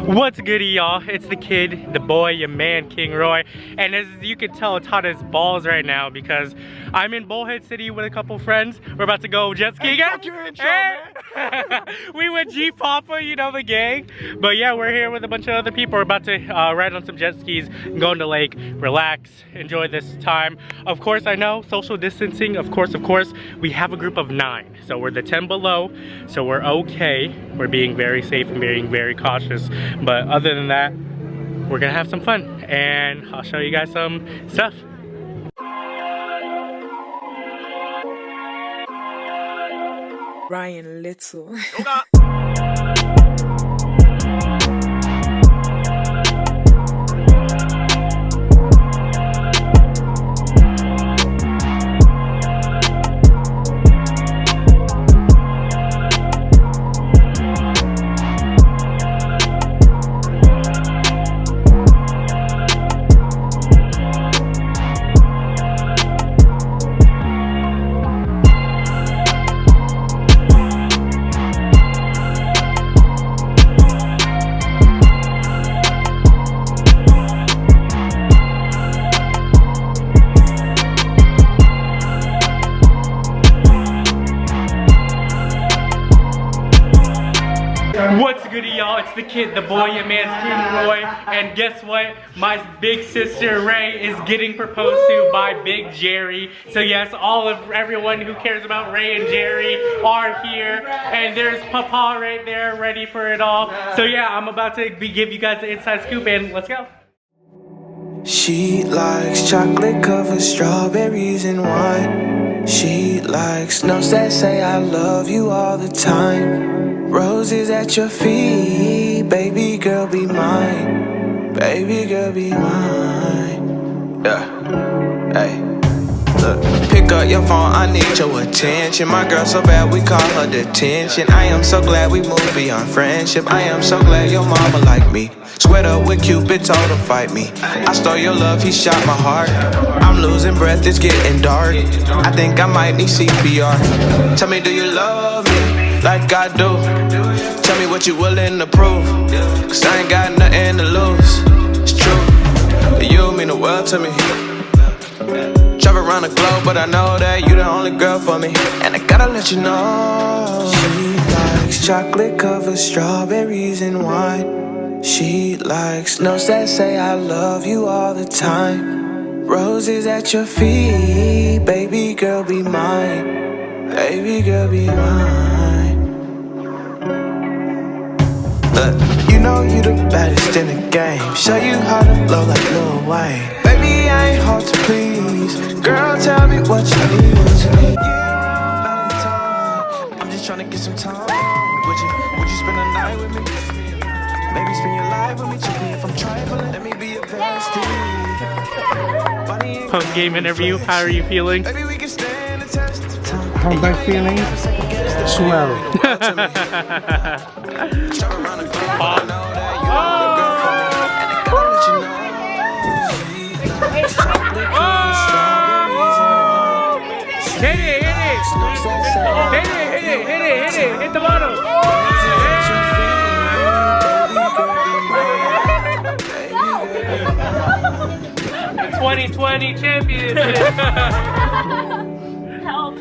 What's goody, y'all? It's the kid, the boy, your man, Kingroy. And as you can tell, it's hot as balls right now because I'm in Bullhead City with a couple friends. We're about to go jet skiing. Hey, fuck your intro, man. We went G-Papa, you know the gang. But yeah, we're here with a bunch of other people. We're about to ride on some jet skis, go in the lake, relax, enjoy this time. Of course, I know, social distancing, of course. We have a group of 9. So we're the 10 below, so we're okay. We're being very safe and being very cautious. But other than that, we're gonna have some fun and I'll show you guys some stuff. Ryan Little. What's goody, y'all? It's the kid, the boy, your man's Kingroy. And guess what? My big sister Ray is getting proposed to by Big Jerry. So yes, everyone who cares about Ray and Jerry are here. And there's Papa right there, ready for it all. So yeah, I'm about to give you guys the inside scoop and let's go. She likes chocolate covered strawberries and wine. She likes notes that say I love you all the time. Roses at your feet, baby girl be mine. Baby girl be mine. Yeah, hey. Look, pick up your phone, I need your attention. My girl so bad we call her detention. I am so glad we moved beyond friendship. I am so glad your mama like me. Sweat up with Cupid, told her fight me. I stole your love, he shot my heart. I'm losing breath, it's getting dark. I think I might need CPR. Tell me, do you love me like I do? Tell me what you willing to prove, cause I ain't got nothing to lose. It's true, you mean the world to me. Travel around the globe, but I know that you the only girl for me. And I gotta let you know, she likes chocolate covered strawberries and wine. She likes notes that say I love you all the time. Roses at your feet, baby girl be mine. Baby girl be mine. Look, you know you the baddest in the game. Show you how to blow like Lil Wayne. Baby, I ain't hard to please. Girl, tell me what you need. Yeah, I'm just trying to get some time. Would you spend the night with me? Maybe spend your life with me. Check me if I'm trifling. Let me be your bestie. Post-game interview, how are you feeling? Maybe we can stand the test of time. How am I feeling? Swell. Hit the bottom. 2020 championship. Help.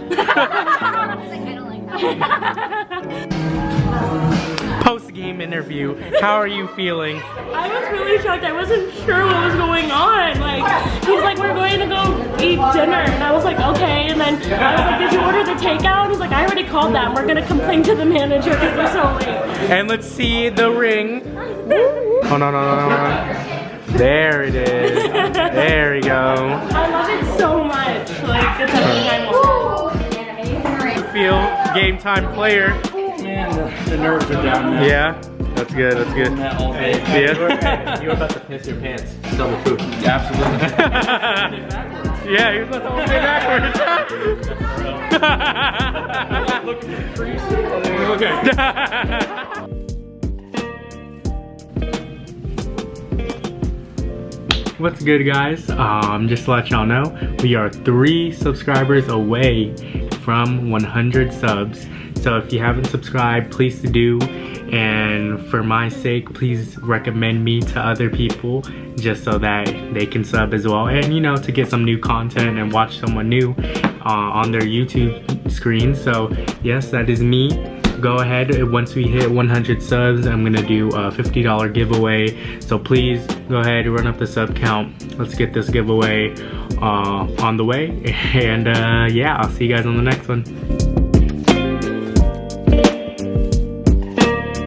Post-game interview, how are you feeling? I was really shocked. I wasn't sure what was going on. Like, he's like, we're going to go eat dinner. And I was like, okay. And then I was like, did you order the takeout? He's like, I already called that. We're going to complain to the manager because we're so late. And let's see the ring. Oh, no. There it is. There we go. I love it so much. Like, it's everything I want. Feel game time player. Man, the nerves are down now. Yeah, that's good. Doing that all day. Yeah. You were about to piss your pants. Tell the truth. Yeah, absolutely. Yeah, he was about to say backwards. Looking for the crease. Okay. What's good, guys? Just to let y'all know, we are 3 subscribers away from 100 subs. So if you haven't subscribed, please do. and for my sake, please recommend me to other people just so that they can sub as well, and you know, to get some new content and watch someone new on their YouTube screen. So yes, that is me. Go ahead, once we hit 100 subs, I'm gonna do a $50 giveaway. So please go ahead and run up the sub count. Let's get this giveaway on the way. And yeah, I'll see you guys on the next one.